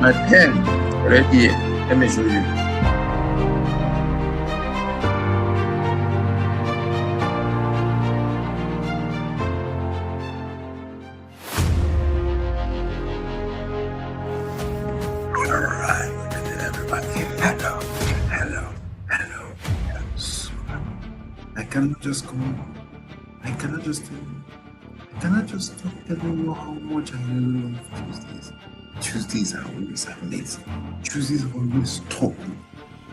My pen right here. Let me show you. All right, everybody. Hello. I cannot just come. I cannot just stop telling you how much I love Tuesdays. Tuesdays are always amazing. Tuesdays always top.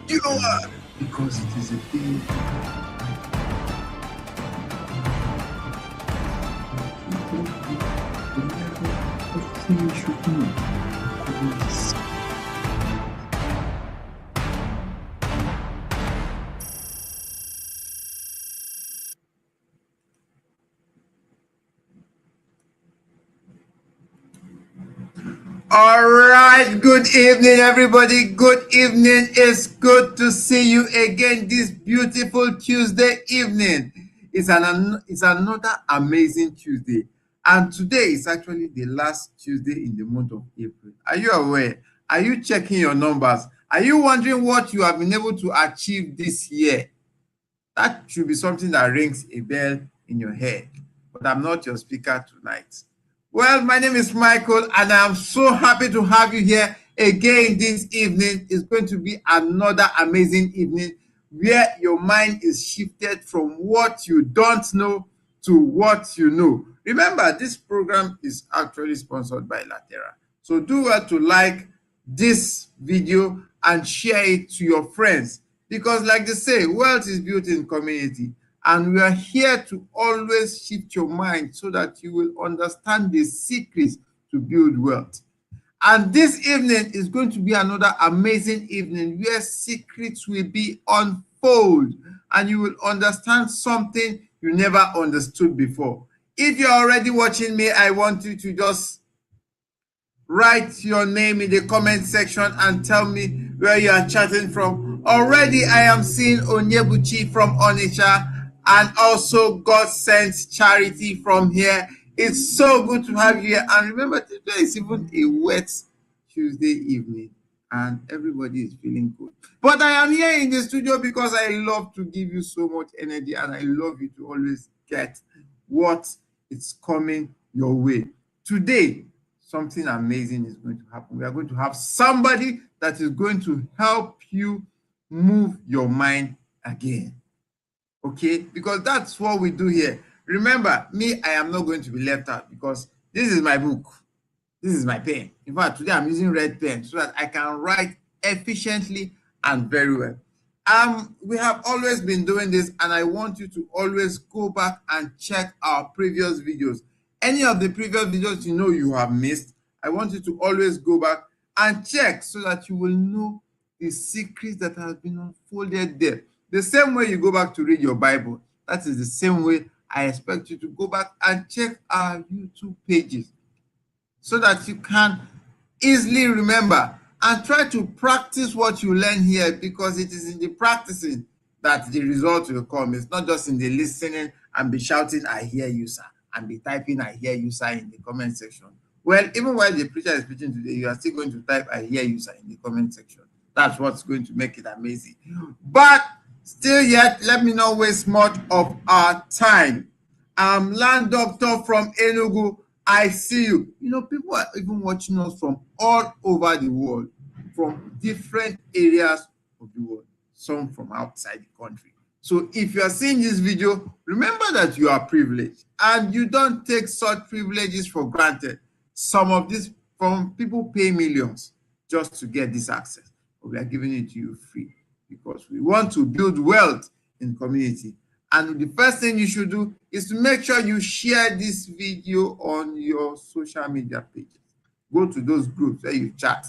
You know what? Because it is a day. All right, good evening, everybody. Good evening. It's good to see you again this beautiful Tuesday evening. It's another amazing Tuesday. And today is actually the last Tuesday in the month of April. Are you aware? Are you checking your numbers? Are you wondering what you have been able to achieve this year? That should be something that rings a bell in your head. But I'm not your speaker tonight. Well, my name is Michael, and I'm so happy to have you here again this evening. It's going to be another amazing evening where your mind is shifted from what you don't know to what you know. Remember, this program is actually sponsored by Latera. So do well to like this video and share it to your friends. Because like they say, wealth is built in community. And we are here to always shift your mind so that you will understand the secrets to build wealth. And this evening is going to be another amazing evening where secrets will be unfold and you will understand something you never understood before. If you're already watching me, I want you to just write your name in the comment section and tell me where you are chatting from. Already I am seeing Onyebuchi from Onitsha and also God Sent Charity from here. It's so good to have you here. And remember, today is even a wet Tuesday evening and everybody is feeling good. But I am here in the studio because I love to give you so much energy and I love you to always get what is coming your way. Today, something amazing is going to happen. We are going to have somebody that is going to help you move your mind again. Okay, because that's what we do here. Remember, me, I am not going to be left out because this is my book. This is my pen. In fact, today I'm using red pen so that I can write efficiently and very well. We have always been doing this, and I want you to always go back and check our previous videos. Any of the previous videos you know you have missed, I want you to always go back and check so that you will know the secrets that have been unfolded there. The same way you go back to read your Bible, that is the same way I expect you to go back and check our YouTube pages so that you can easily remember and try to practice what you learn here, because it is in the practicing that the result will come. It's not just in the listening and be shouting, "I hear you, sir," and be typing, "I hear you, sir," in the comment section. Well, even while the preacher is preaching today, you are still going to type, "I hear you, sir," in the comment section. That's what's going to make it amazing. But Still yet, let me not waste much of our time. Land Doctor from Enugu, I see you. You know, people are even watching us from all over the world, from different areas of the world, some from outside the country. So if you are seeing this video, remember that you are privileged and you don't take such privileges for granted. Some of these from people pay millions just to get this access, but we are giving it to you free because we want to build wealth in community. And the first thing you should do is to make sure you share this video on your social media pages. Go to those groups where you chat,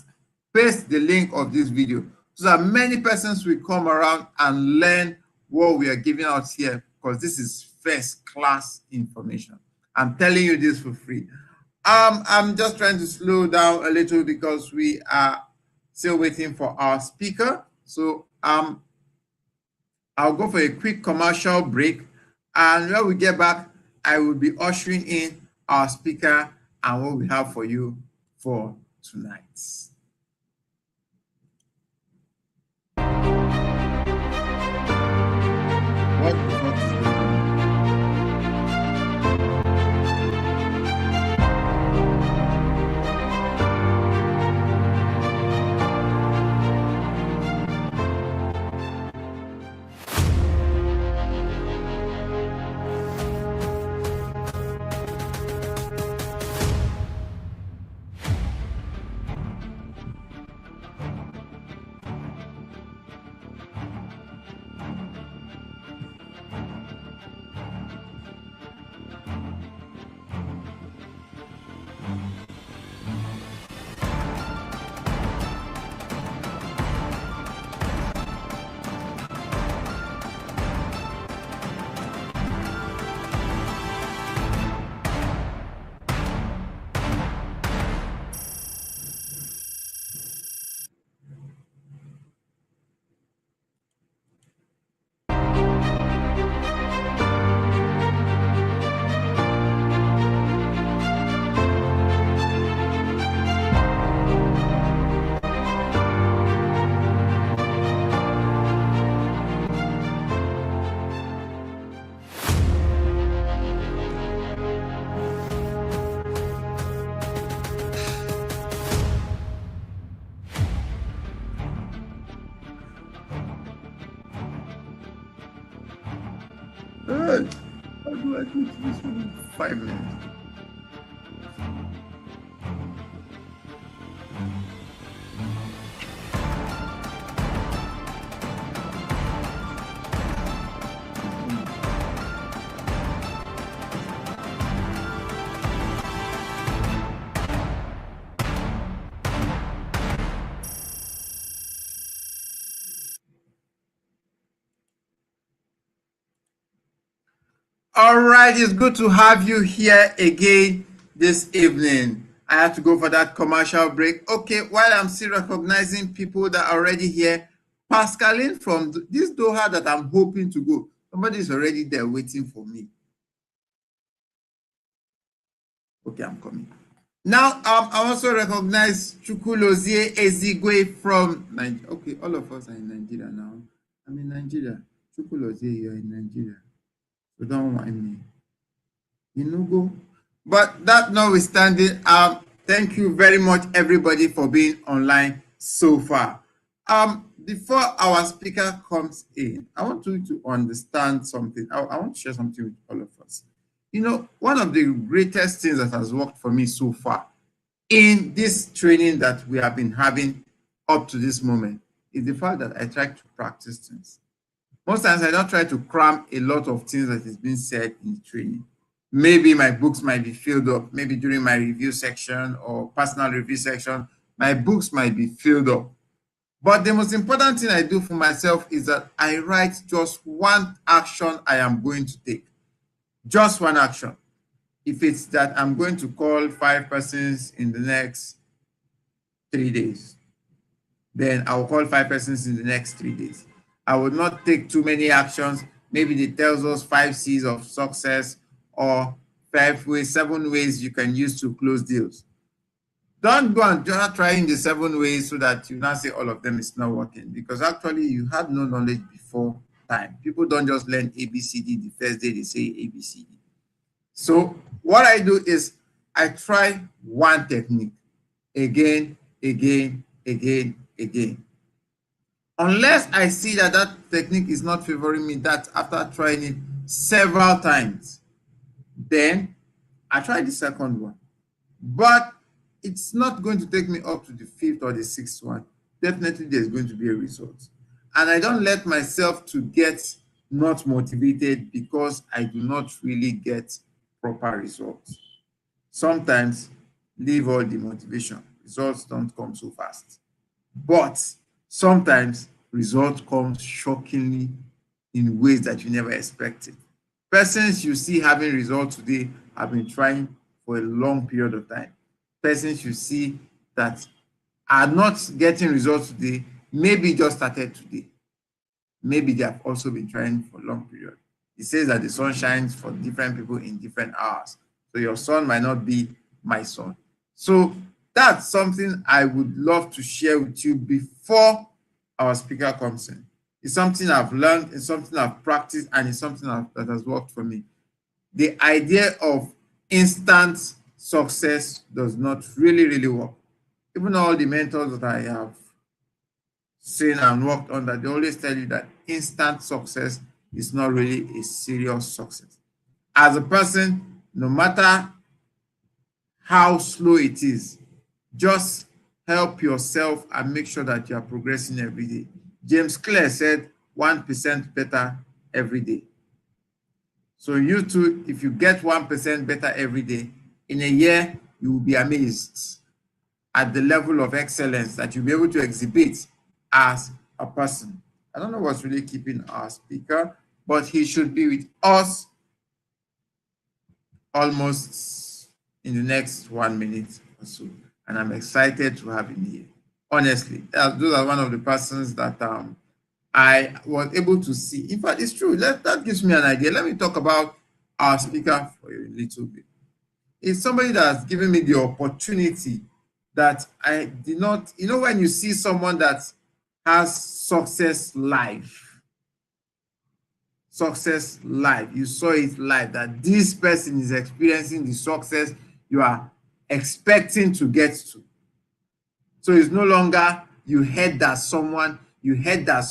paste the link of this video so that many persons will come around and learn what we are giving out here, because this is first class information. I'm telling you this for free. I'm just trying to slow down a little because we are still waiting for our speaker. So I'll go for a quick commercial break, and when we get back, I will be ushering in our speaker and what we have for you for tonight. What the fuck is going on? How do I do this in 5 minutes? All right, it's good to have you here again this evening. I had to go for that commercial break. Okay, while I'm still recognizing people that are already here, Pascaline from this Doha that I'm hoping to go. Somebody is already there waiting for me. Okay, I'm coming. Now, I also recognize Chukwulozie Ezigwe from Nigeria. Okay, all of us are in Nigeria now. I'm in Nigeria. Chukwulozie, you're in Nigeria. So don't mind me. Go. But that notwithstanding, thank you very much, everybody, for being online so far. Before our speaker comes in, I want you to understand something. I want to share something with all of us. You know, one of the greatest things that has worked for me so far in this training that we have been having up to this moment is the fact that I try to practice things. Most times I don't try to cram a lot of things that is being said in the training. Maybe my books might be filled up. Maybe during my review section or personal review section, my books might be filled up. But the most important thing I do for myself is that I write just one action I am going to take. Just one action. If it's that I'm going to call 5 persons in the next 3 days, then I'll call 5 persons in the next 3 days. I would not take too many actions. Maybe it tells us 5 C's of success or 7 ways you can use to close deals. Don't go and start trying the 7 ways so that you now say all of them is not working, because actually you had no knowledge before time. People don't just learn ABCD the first day they say ABCD. So what I do is I try one technique again, again, again. Unless I see that that technique is not favoring me, that after trying it several times, then I try the second one. But it's not going to take me up to the fifth or the sixth one. Definitely there's going to be a result. And I don't let myself to get not motivated because I do not really get proper results. Sometimes leave all the motivation. Results don't come so fast. But sometimes results come shockingly in ways that you never expected. Persons you see having results today have been trying for a long period of time. Persons you see that are not getting results today, maybe just started today. Maybe they have also been trying for a long period. It says that the sun shines for different people in different hours. So your sun might not be my sun. So that's something I would love to share with you before our speaker comes in. It's something I've learned, it's something I've practiced, and it's something that has worked for me. The idea of instant success does not really work. Even all the mentors that I have seen and worked on, that they always tell you that instant success is not really a serious success. As a person, no matter how slow it is, just help yourself and make sure that you are progressing every day. James Clear said 1% better every day. So you too, if you get 1% better every day, in a year, you will be amazed at the level of excellence that you'll be able to exhibit as a person. I don't know what's really keeping our speaker, but he should be with us almost in the next 1 minute or so. And I'm excited to have him here. Honestly, those are one of the persons that I was able to see. In fact, it's true. That gives me an idea. Let me talk about our speaker for a little bit. It's somebody that has given me the opportunity that I did not, when you see someone that has success live, you saw it live, that this person is experiencing the success you are expecting to get to. So it's no longer you heard that someone will, you heard that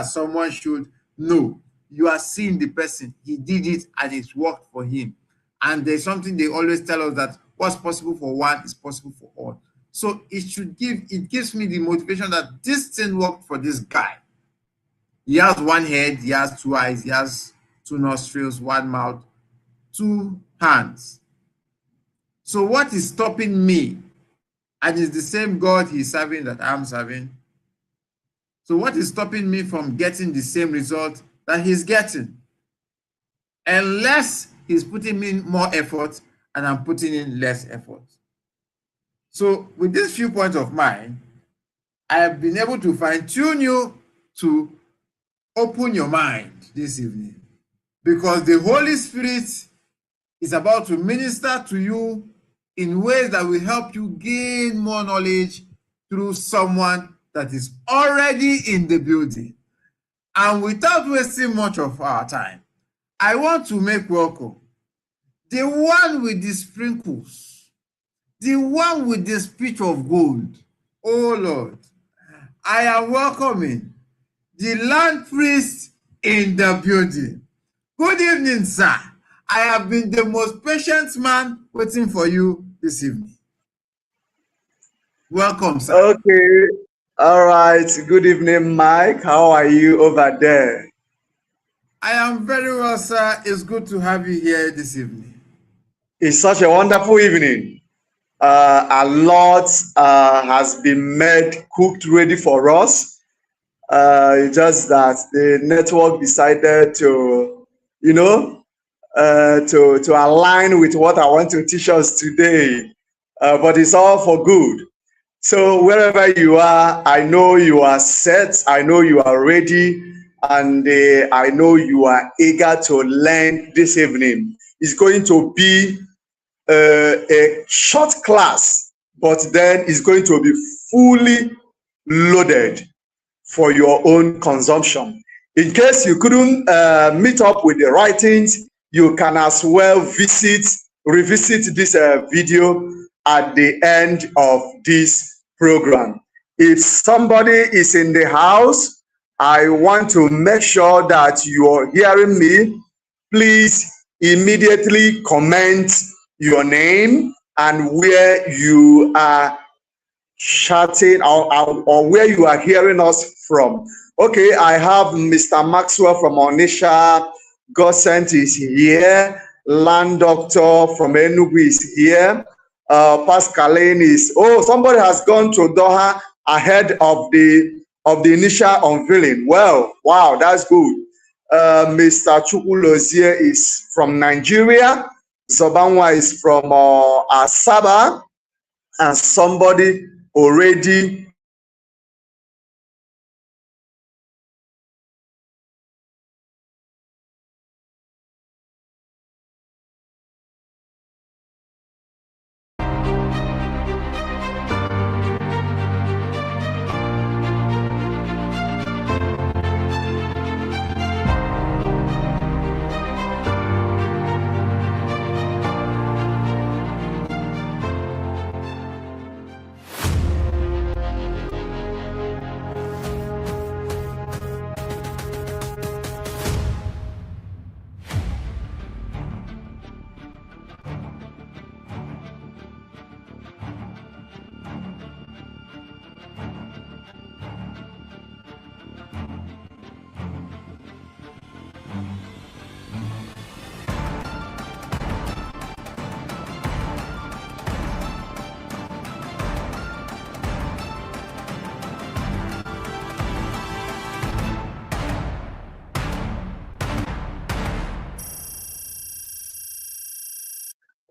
someone should. No, you are seeing the person, he did it and it worked for him. And there's something they always tell us, that what's possible for one is possible for all. So it gives me the motivation that this thing worked for this guy. He has one head, he has two eyes, he has two nostrils, one mouth, two hands. So what is stopping me? And it's the same God he's serving that I'm serving. So what is stopping me from getting the same result that he's getting? Unless he's putting in more effort and I'm putting in less effort. So with these few points of mine, I have been able to fine-tune you to open your mind this evening, because the Holy Spirit is about to minister to you in ways that will help you gain more knowledge through someone that is already in the building. And without wasting much of our time, I want to make welcome the one with the sprinkles, the one with the speech of gold. Oh Lord, I am welcoming the land priest in the building. Good evening, sir. I have been the most patient man waiting for you this evening. Welcome, sir. Okay. All right. Good evening, Mike. How are you over there? I am very well, sir. It's good to have you here this evening. It's such a wonderful evening. A lot has been made, cooked, ready for us. Just that the network decided to, to align with what I want to teach us today. But it's all for good. So wherever you are, I know you are set. I know you are ready. And I know you are eager to learn this evening. It's going to be a short class, but then it's going to be fully loaded for your own consumption. In case you couldn't meet up with the writings, you can as well revisit this video at the end of this program. If somebody is in the house, I want to make sure that you are hearing me. Please immediately comment your name and where you are chatting or where you are hearing us from. Okay, I have Mr. Maxwell from Onisha. Godsent is here. Land Doctor from Enugu is here. Pascaline is, somebody has gone to Doha ahead of the initial unveiling. Well, wow, that's good. Mr. Chukwulozie is from Nigeria. Zobanwa is from Asaba. And somebody already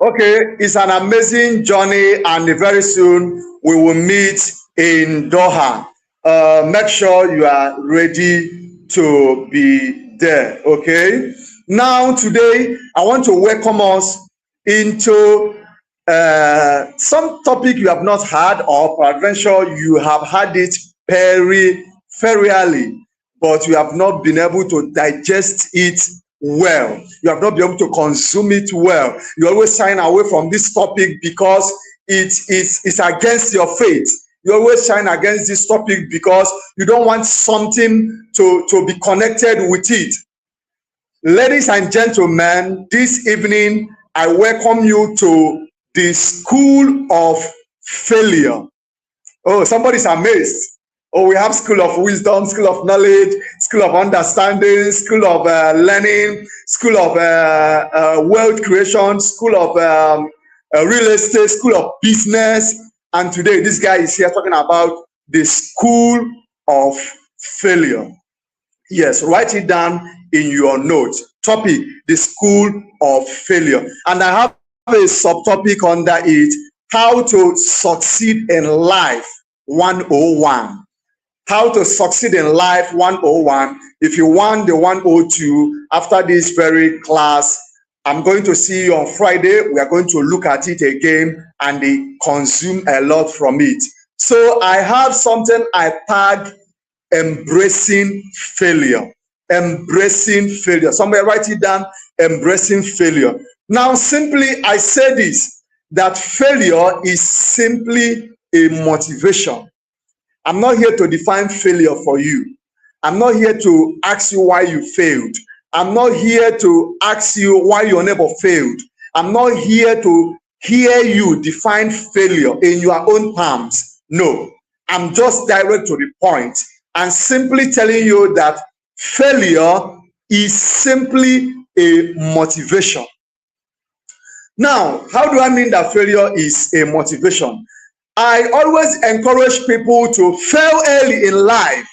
okay, it's an amazing journey, and very soon we will meet in Doha. Make sure you are ready to be there, okay? Now, today, I want to welcome us into some topic you have not had, or peradventure you have had it peripherally, but you have not been able to digest it well. You have not been able to consume it well. You always shy away from this topic because it's against your faith. You always shine against this topic because you don't want something to be connected with it. Ladies and gentlemen, this evening, I welcome you to the School of Failure. Oh, somebody's amazed. Oh, we have School of Wisdom, School of Knowledge, School of Understanding, School of Learning, School of Wealth Creation, School of Real Estate, School of Business. And today, this guy is here talking about the School of Failure. Yes, write it down in your notes. Topic, the School of Failure. And I have a subtopic under it, how to succeed in life 101. How to succeed in life 101. If you want the 102 after this very class, I'm going to see you on Friday. We are going to look at it again and consume a lot from it. So I have something I tag embracing failure. Embracing failure. Somebody write it down. Embracing failure. Now, simply, I say this, that failure is simply a motivation. I'm not here to define failure for you. I'm not here to ask you why you failed. I'm not here to ask you why your neighbor failed. I'm not here to hear you define failure in your own terms. No, I'm just direct to the point and simply telling you that failure is simply a motivation. Now, how do I mean that failure is a motivation? I always encourage people to fail early in life.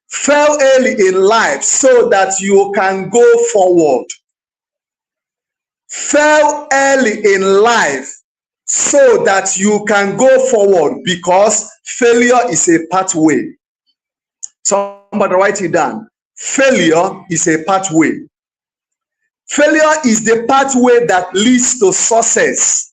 Fail early in life so that you can go forward. Fail early in life so that you can go forward, because failure is a pathway. Somebody write it down. Failure is a pathway. Failure is the pathway that leads to success.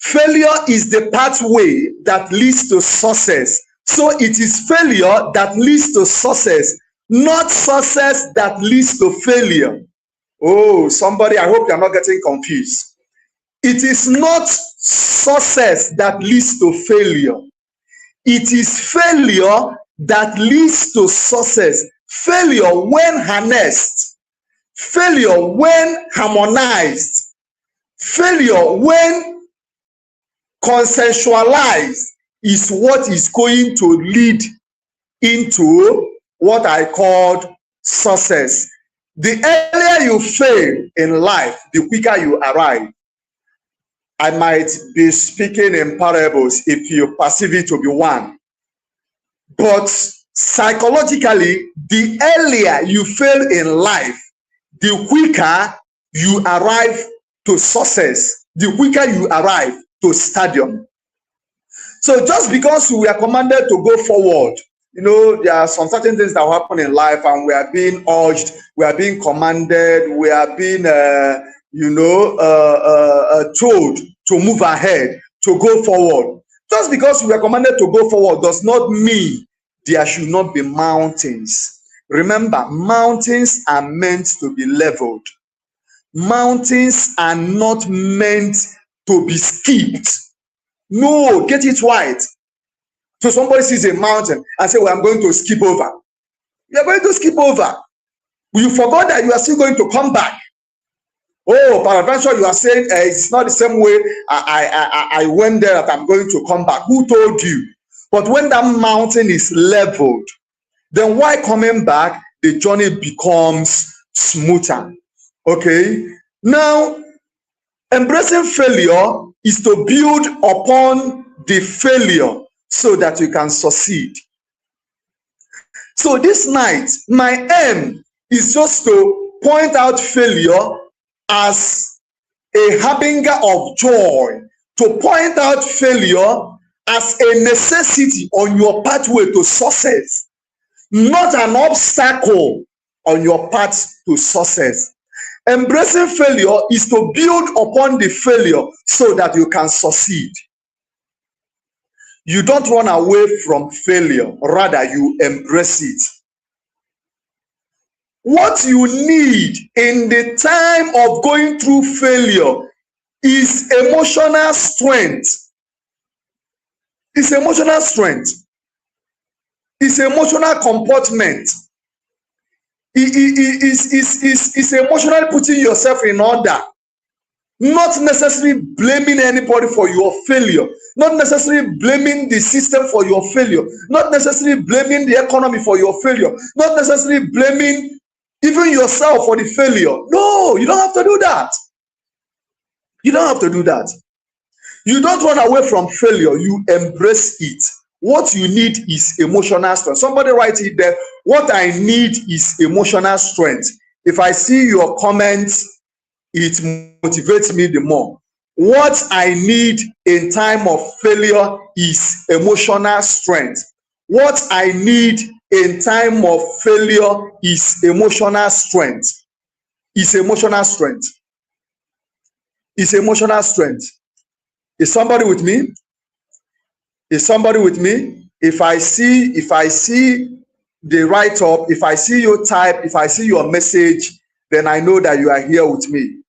Failure is the pathway that leads to success. So it is failure that leads to success, not success that leads to failure. Oh, somebody, I hope you're not getting confused. It is not success that leads to failure. It is failure that leads to success. Failure when harnessed, failure when harmonized, failure when consensualized is what is going to lead into what I called success. The earlier you fail in life, the quicker you arrive. I might be speaking in parables if you perceive it to be one. But psychologically, the earlier you fail in life, the quicker you arrive to success, the quicker you arrive to stadium. So just because we are commanded to go forward, you know, there are some certain things that happen in life and we are being urged, we are being commanded, we are being told to move ahead, to go forward. Just because we are commanded to go forward does not mean there should not be mountains. Remember, mountains are meant to be leveled. Mountains are not meant to be skipped. No, get it right. So somebody sees a mountain and say, well, I'm going to skip over. You are going to skip over. You forgot that you are still going to come back. Oh, peradventure, you are saying it's not the same way I went there that I'm going to come back. Who told you? But when that mountain is leveled, then while coming back, the journey becomes smoother. Okay? Now, embracing failure is to build upon the failure so that you can succeed. So this night, my aim is just to point out failure as a harbinger of joy, to point out failure as a necessity on your pathway to success, not an obstacle on your path to success. Embracing failure is to build upon the failure so that you can succeed. You don't run away from failure, rather you embrace it. What you need in the time of going through failure is emotional strength. It's emotional strength. It's emotional comportment. It's emotionally putting yourself in order. Not necessarily blaming anybody for your failure. Not necessarily blaming the system for your failure. Not necessarily blaming the economy for your failure. Not necessarily blaming even yourself for the failure. No, you don't have to do that. You don't have to do that. You don't run away from failure. You embrace it. What you need is emotional strength. Somebody write it there. What I need is emotional strength. If I see your comments, it motivates me the more. What I need in time of failure is emotional strength. What I need in time of failure is emotional strength. It's emotional strength. It's emotional strength. Is somebody with me? Is somebody with me? If I see the write-up, if I see your type, if I see your message, then I know that you are here with me.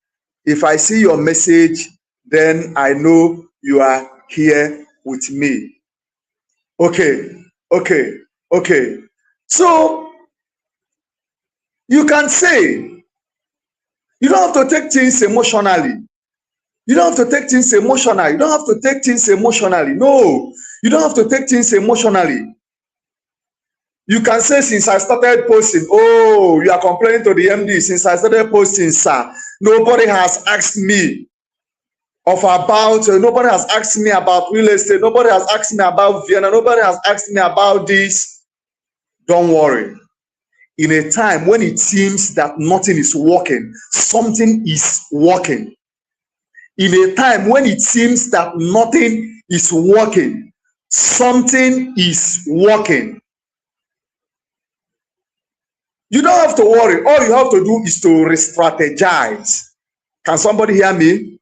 If I see your message, then I know you are here with me. Okay. So you can say, you don't have to take things emotionally. You don't have to take things emotionally. You don't have to take things emotionally. No, you don't have to take things emotionally. You can say, since I started posting, oh, you are complaining to the MD, since I started posting, sir, nobody has asked me nobody has asked me about real estate, nobody has asked me about Vienna, nobody has asked me about this. Don't worry. In a time when it seems that nothing is working, something is working. In a time when it seems that nothing is working, something is working. You don't have to worry. All you have to do is to re-strategize. Can somebody hear me?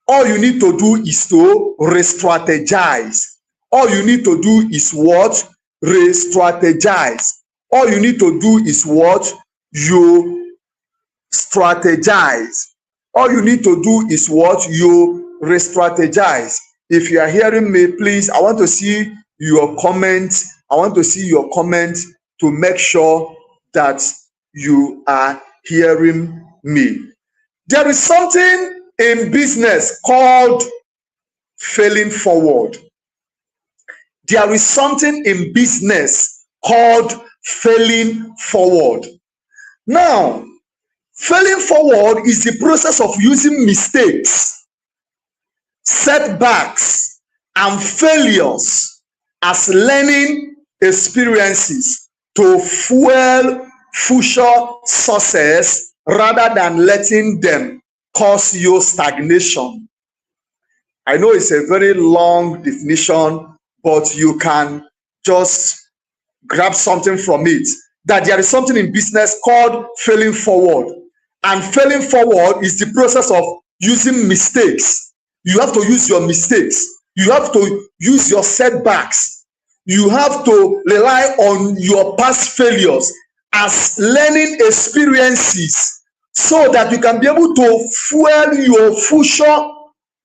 All you need to do is to re-strategize. All you need to do is what? Re-strategize. All you need to do is what? You strategize. All you need to do is what? You re-strategize. If you are hearing me, please, I want to see your comments. I want to see your comments to make sure that you are hearing me. There is something in business called failing forward. There is something in business called failing forward. Now, failing forward is the process of using mistakes, setbacks, and failures as learning experiences to fuel future success rather than letting them cause you stagnation. I know it's a very long definition, but you can just grab something from it. That there is something in business called failing forward. And failing forward is the process of using mistakes. You have to use your mistakes. You have to use your setbacks. You have to rely on your past failures as learning experiences so that you can be able to fuel your future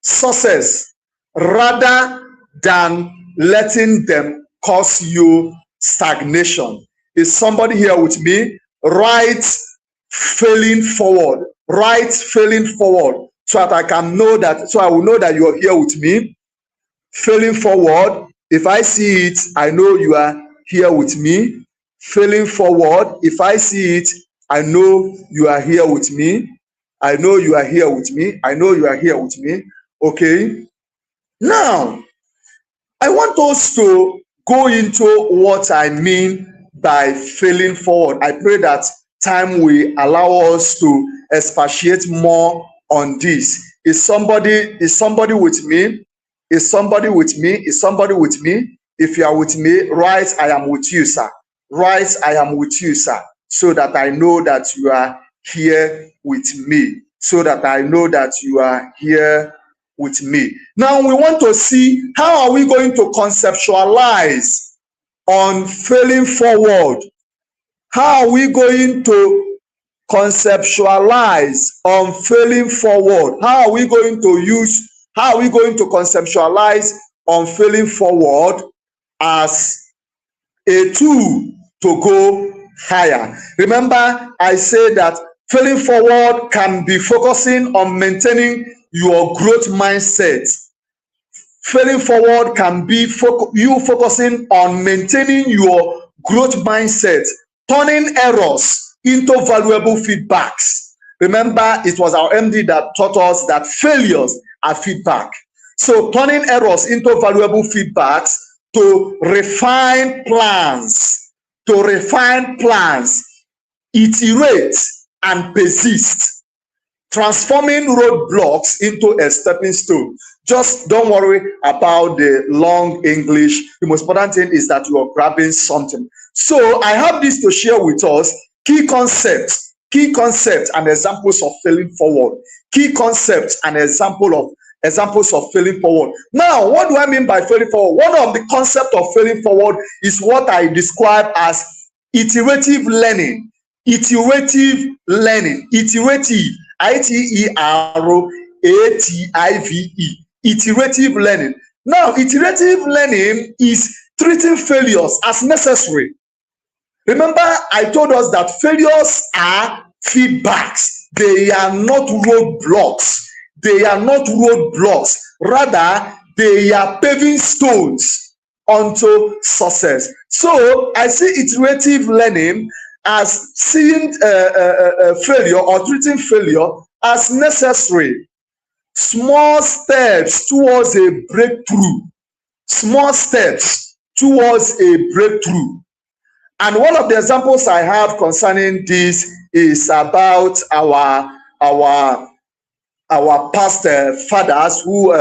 success rather than letting them cause you stagnation. Is somebody here with me? Write failing forward. Write failing forward so that I can know that, so I will know that you are here with me. Failing forward. If I see it, I know you are here with me. Failing forward. If I see it, I know you are here with me. I know you are here with me. I know you are here with me. Okay. Now, I want us to go into what I mean by failing forward. I pray that time will allow us to expatiate more on this. Is somebody with me? Is somebody with me? Is somebody with me? If you are with me, write, I am with you, sir. Write, I am with you, sir, so that I know that you are here with me. So that I know that you are here with me. Now we want to see how are we going to conceptualize on failing forward. How are we going to conceptualize on failing forward? How are we going to conceptualize on failing forward as a tool to go higher? Remember, I said that failing forward can be focusing on maintaining your growth mindset. Failing forward can be you focusing on maintaining your growth mindset, turning errors into valuable feedbacks. Remember, it was our MD that taught us that failures are feedback. So turning errors into valuable feedbacks to refine plans, iterate and persist, transforming roadblocks into a stepping stone. Just don't worry about the long English. The most important thing is that you are grabbing something. So I have this to share with us: key concepts and examples of failing forward. Key concepts and examples of failing forward. Now, what do I mean by failing forward? One of the concepts of failing forward is what I describe as iterative learning. Iterative, I-T-E-R-A-T-I-V-E. Iterative learning. Now, iterative learning is treating failures as necessary. Remember, I told us that failures are feedbacks. They are not roadblocks. Rather, they are paving stones onto success. So I see iterative learning as seeing failure or treating failure as necessary. Small steps towards a breakthrough. And one of the examples I have concerning this is about our past fathers, who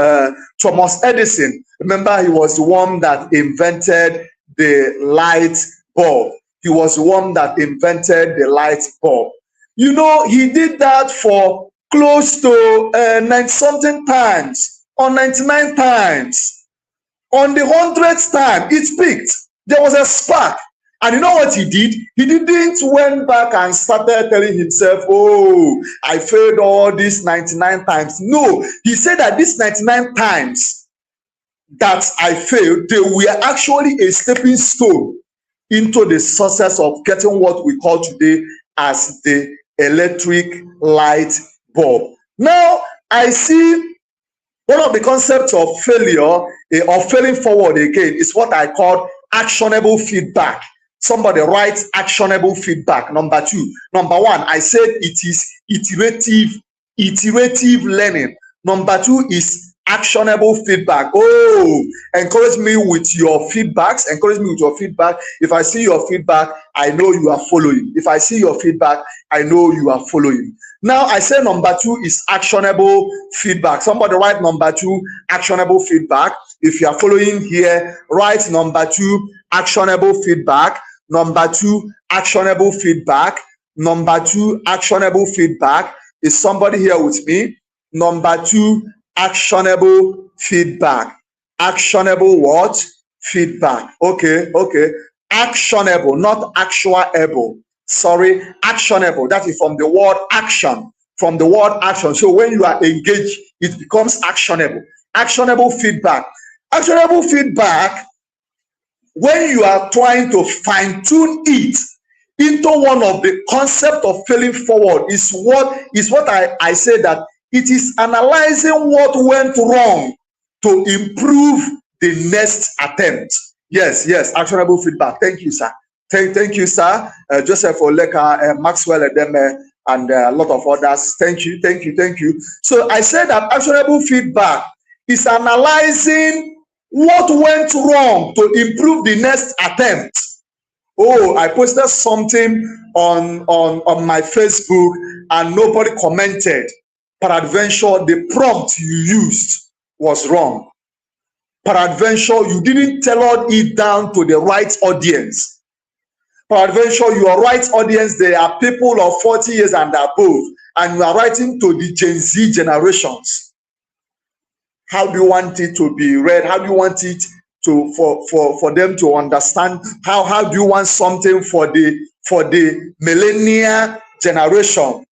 Thomas Edison. Remember, he was the one that invented the light bulb. You know, he did that for close to 90-something times, or 99 times. On the 100th time, it peaked. There was a spark, And you know what he did? He didn't went back and started telling himself, oh, I failed all these 99 times. No, he said that these 99 times that I failed, they were actually a stepping stone into the success of getting what we call today as the electric light bulb. Now, I see one of the concepts of failure or failing forward again is what I call actionable feedback. Somebody writes actionable feedback. Number two. Number one, I said it is iterative learning. Number two is actionable feedback. Oh, encourage me with your feedbacks. Encourage me with your feedback. If I see your feedback, I know you are following. If I see your feedback, I know you are following. Now, I say number two is actionable feedback. Somebody write number two, actionable feedback. If you are following here, write number two, actionable feedback. Number two, actionable feedback. Number two, actionable feedback. Is somebody here with me? Number two, actionable feedback. Actionable what? Feedback. Okay. Actionable, not actuable. Sorry, actionable. That is from the word action. From the word action. So when you are engaged, it becomes actionable. Actionable feedback. Actionable feedback, when you are trying to fine-tune it into one of the concept of failing forward, is what I say that it is analyzing what went wrong to improve the next attempt. Yes, actionable feedback. Thank you, sir. Thank you, sir. Joseph Oleka, Maxwell Edeme, and a lot of others. Thank you. So I said that actionable feedback is analyzing what went wrong to improve the next attempt. Oh, I posted something on my Facebook and nobody commented. Peradventure, the prompt you used was wrong. Peradventure, you didn't tailor it down to the right audience. Peradventure, your right audience, they are people of 40 years and above, and you are writing to the Gen Z generations. How do you want it to be read? How do you want it to for them to understand? How do you want something for the millennial generation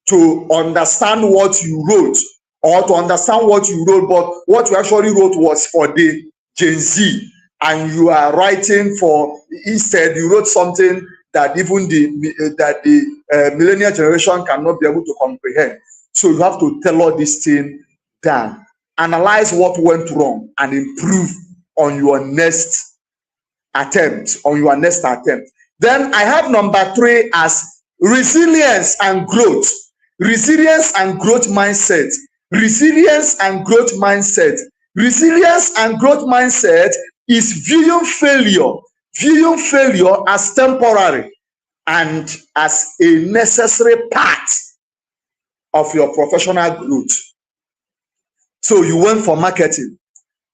to understand what you wrote, or to understand what you wrote, but what you actually wrote was for the Gen Z, and you are writing for, instead you wrote something that even the millennial generation cannot be able to comprehend. So you have to tailor this thing down, analyze what went wrong, and improve on your next attempt. Then I have number three as resilience and growth. Resilience and growth mindset. Resilience and growth mindset. Resilience and growth mindset is viewing failure as temporary and as a necessary part of your professional growth. So you went for marketing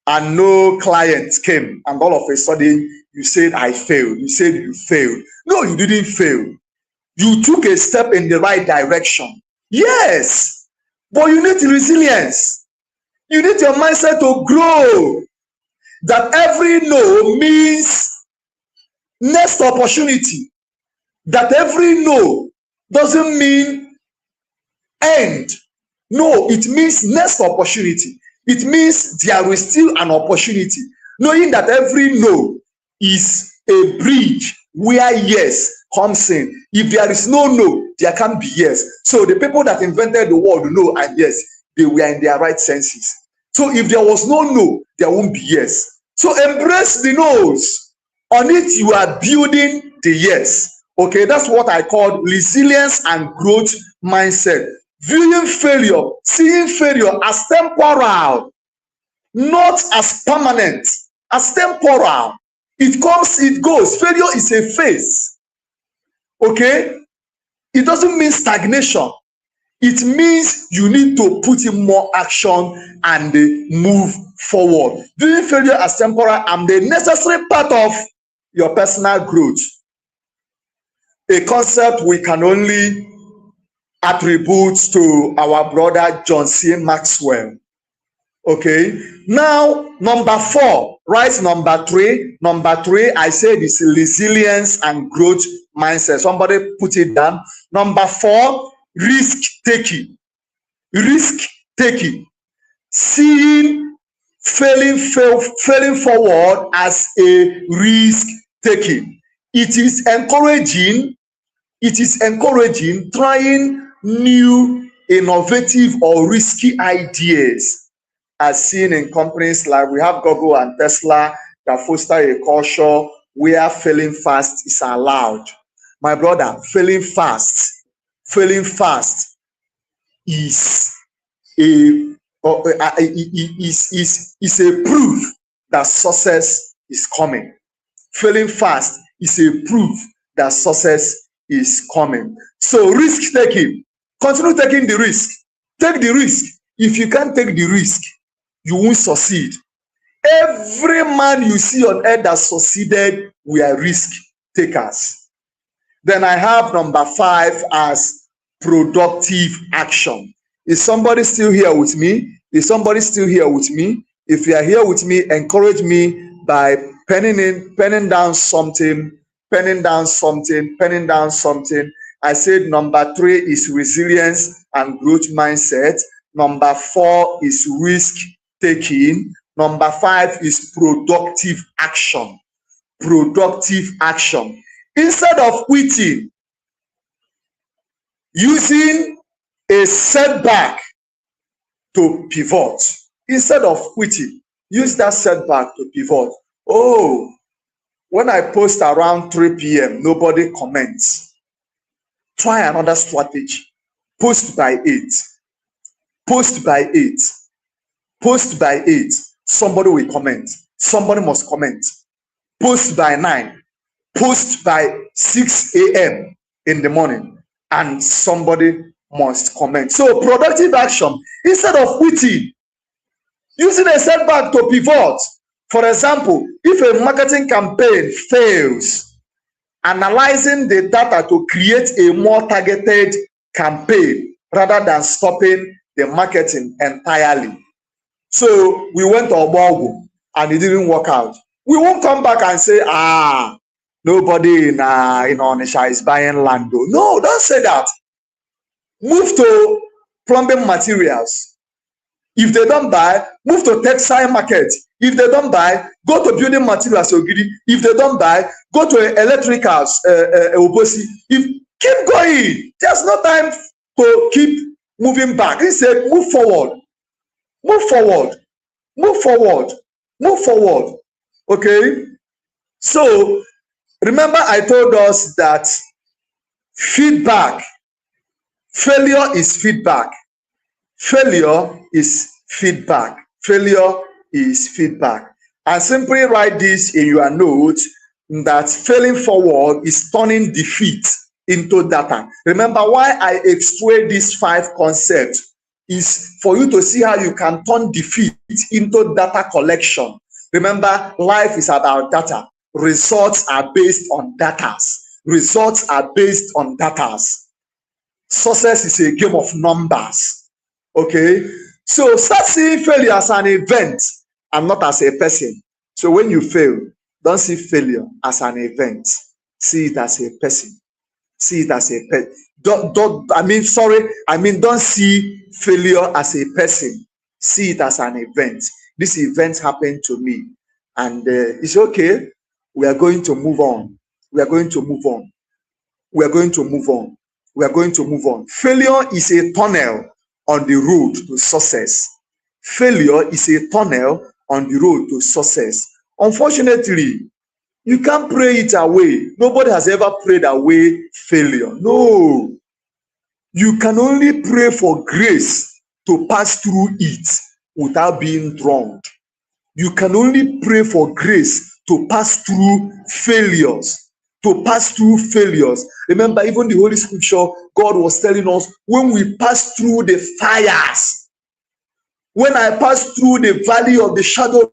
and no clients came, and all of a sudden you said, I failed. You said you failed. No, you didn't fail. You took a step in the right direction. Yes, but you need resilience. You need your mindset to grow. That every no means next opportunity. That every no doesn't mean end. No, it means next opportunity. It means there is still an opportunity. Knowing that every no is a bridge where yes comes in. If there is no no, there can be yes. So the people that invented the word no and yes, they were in their right senses. So if there was no no, there won't be yes. So embrace the no's. On it, you are building the yes. Okay, that's what I call resilience and growth mindset. Viewing failure, seeing failure as temporal, not as permanent, as temporal. It comes, it goes. Failure is a phase. Okay? It doesn't mean stagnation. It means you need to put in more action and move forward. Viewing failure as temporal and the necessary part of your personal growth. A concept we can only attribute to our brother John C. Maxwell. Okay, now number 4, Write number three. Number three, I said, is resilience and growth mindset. Somebody put it down. Number four, risk taking. Risk taking. Seeing failing forward as a risk taking. It is encouraging trying new, innovative, or risky ideas, as seen in companies like we have Google and Tesla that foster a culture where failing fast is allowed. My brother, failing fast is a proof that success is coming. Failing fast is a proof that success is coming. So risk taking, continue taking the risk. Take the risk. If you can't take the risk, you won't succeed. Every man you see on earth that succeeded were risk takers. Then I have number five as productive action. Is somebody still here with me? Is somebody still here with me? If you are here with me, encourage me by penning down something. I said number three is resilience and growth mindset. Number four is risk taking. Number five is productive action. Instead of quitting, using a setback to pivot. Instead of quitting, use that setback to pivot. Oh, when I post around 3 p.m., nobody comments. Try another strategy. Post by 8. Somebody will comment. Somebody must comment. Post by 9. Post by 6 a.m. in the morning, and somebody must comment. So productive action, instead of quitting, using a setback to pivot. For example, if a marketing campaign fails, analyzing the data to create a more targeted campaign rather than stopping the marketing entirely. So we went to Obiajulu and it didn't work out. We won't come back and say, nobody in Onitsha is buying land. No, don't say that. Move to plumbing materials. If they don't buy, move to textile market. If they don't buy, go to building materials. If they don't buy, go to electricals. Keep going. There's no time to keep moving back. He said, move forward. Okay. So remember, I told us that failure is feedback. And simply write this in your notes, that failing forward is turning defeat into data. Remember, why I explain these 5 concepts is for you to see how you can turn defeat into data collection. Remember, life is about data. Results are based on data. Success is a game of numbers. Okay? So start seeing failure as an event and not as a person. So when you fail, don't see failure as an event. See it as a person. Don't see failure as a person. See it as an event. This event happened to me, and it's okay. We are going to move on. Failure is a tunnel on the road to success. Unfortunately, you can't pray it away. Nobody has ever prayed away failure. No. You can only pray for grace to pass through it without being drowned. You can only pray for grace to pass through failures. Remember, even the Holy Scripture, God was telling us, when we pass through the fires, when I pass through the valley of the shadow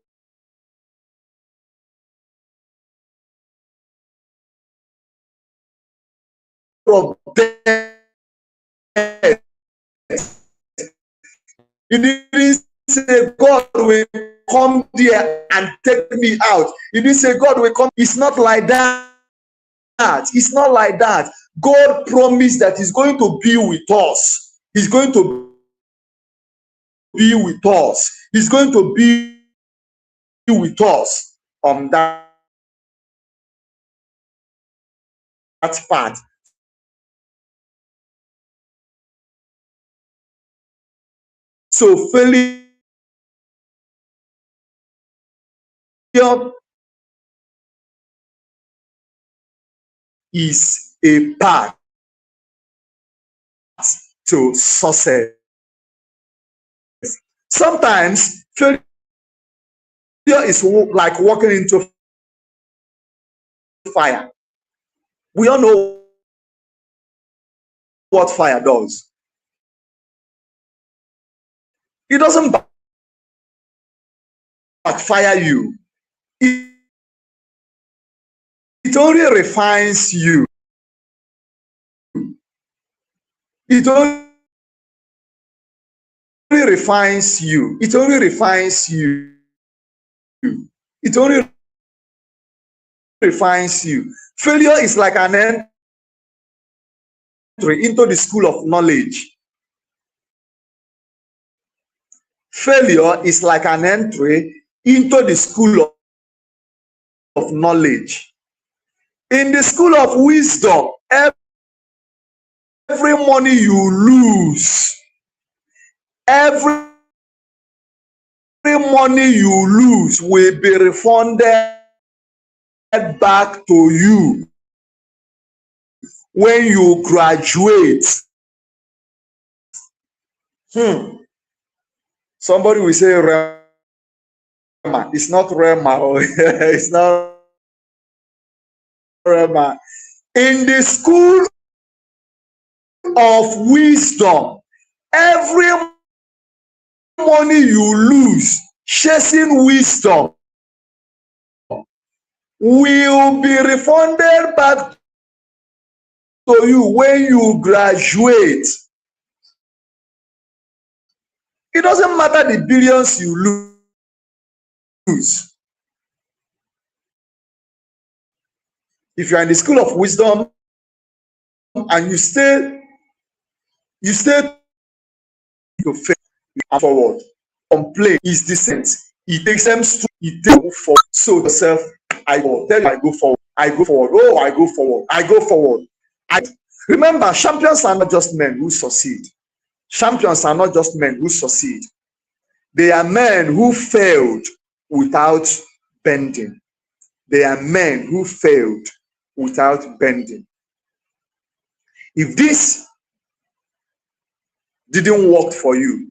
of death, it didn't say God will come there and take me out. He didn't say God will come. It's not like that. It's not like that. God promised that He's going to be with us. He's going to be with us. He's going to be with us on that part. So failure is a path to success. Sometimes failure is like walking into fire. We all know what fire does. It doesn't backfire you. It only refines you. It only refines you. It only refines you. It only refines you. Failure is like an entry into the school of knowledge. Failure is like an entry into the school of knowledge. In the school of wisdom, every money you lose, every money you lose will be refunded back to you when you graduate. Somebody will say Rema. It's not Rema. It's not Rema. In the school of wisdom, every money you lose chasing wisdom will be refunded back to you when you graduate. It doesn't matter the billions you lose. If you are in the school of wisdom and you stay to fail forward, complain is decent. It takes them to take forward. So yourself, I will tell you, I go forward. I go forward. Oh, I go forward. I go forward. Remember, champions are not just men who succeed. Champions are not just men who succeed. They are men who failed without bending. They are men who failed without bending. If this didn't work for you,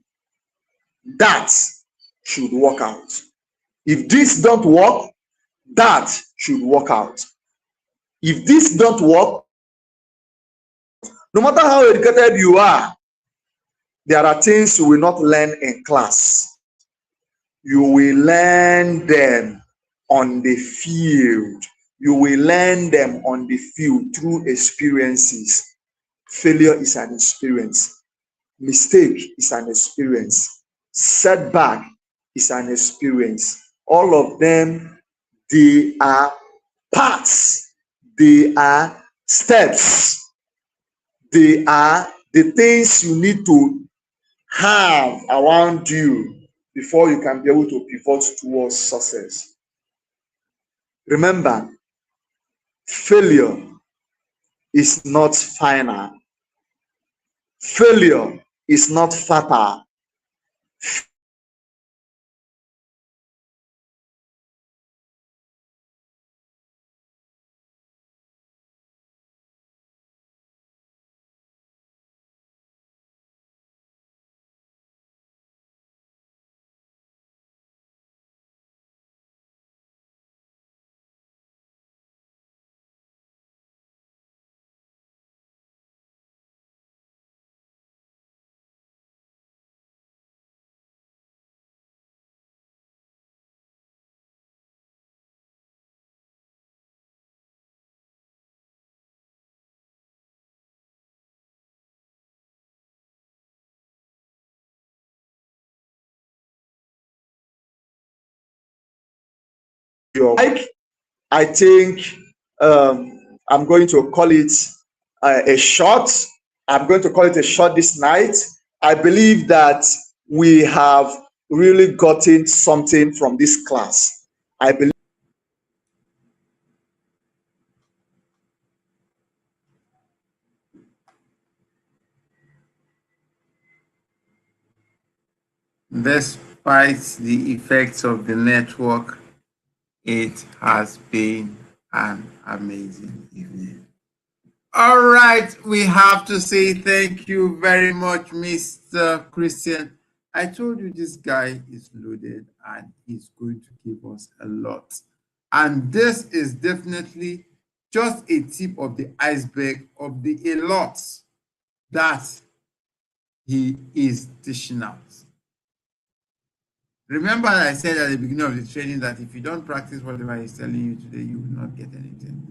that should work out. If this don't work, that should work out. If this don't work, no matter how educated you are, there are things you will not learn in class. You will learn them on the field. You will learn them on the field through experiences. Failure is an experience. Mistake is an experience. Setback is an experience. All of them, they are paths. They are steps. They are the things you need to have around you before you can be able to pivot towards success. Remember, failure is not final. Failure is not fatal. your mic. I think I'm going to call it a shot. I'm going to call it a shot this night. I believe that we have really gotten something from this class. I believe. Despite the effects of the network, it has been an amazing evening. All right, we have to say thank you very much, Mr. Christian. I told you this guy is loaded and he's going to give us a lot. And this is definitely just a tip of the iceberg of the a lot that he is dishing out. Remember, I said at the beginning of the training that if you don't practice whatever he's telling you today, you will not get anything.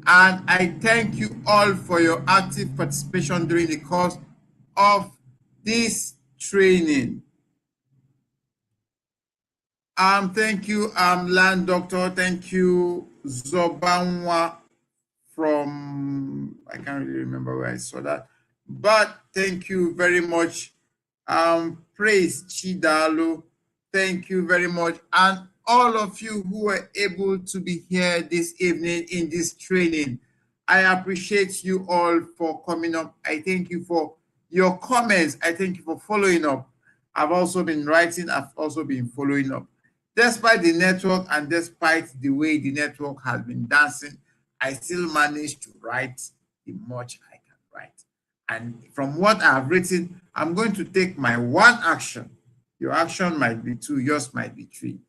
And I thank you all for your active participation during the course of this training. Thank you, Land Doctor. Thank you, Zobanwa from, I can't really remember where I saw that. But thank you very much. Praise Chidalo. Thank you very much. And all of you who were able to be here this evening in this training, I appreciate you all for coming up. I thank you for your comments. I thank you for following up. I've also been writing. I've also been following up. Despite the network and despite the way the network has been dancing, I still managed to write the much I can write. And from what I have written, I'm going to take my one action. Your action might be 2, yours might be 3.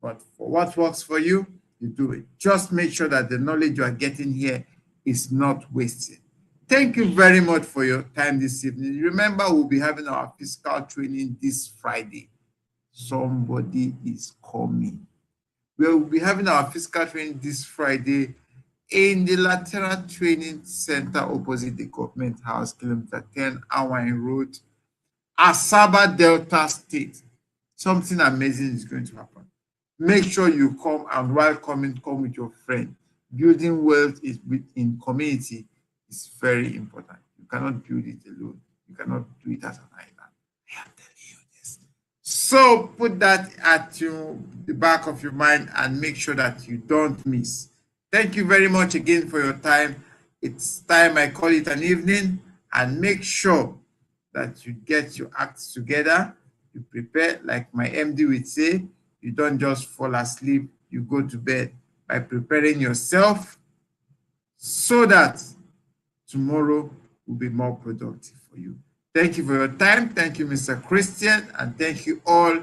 But for what works for you, you do it. Just make sure that the knowledge you are getting here is not wasted. Thank you very much for your time this evening. Remember, we'll be having our physical training this Friday. Somebody is coming. We will be having our physical training this Friday in the Lateral Training Center opposite the Government House, kilometer 10, Awan Road, Asaba, Delta State. Something amazing is going to happen. Make sure you come, and while coming, come with your friend. Building wealth is in community is very important. You cannot build it alone. You cannot do it as an island. I am telling you this. So put that at the back of your mind and make sure that you don't miss. Thank you very much again for your time. It's time I call it an evening, and make sure that you get your acts together. You prepare, like my MD would say, you don't just fall asleep, you go to bed by preparing yourself so that tomorrow will be more productive for you. Thank you for your time. Thank you, Mr. Christian, and thank you all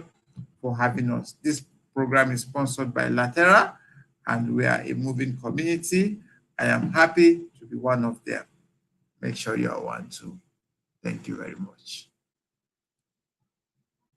for having us. This program is sponsored by Lateral, and we are a moving community. I am happy to be one of them. Make sure you are one too. Thank you very much.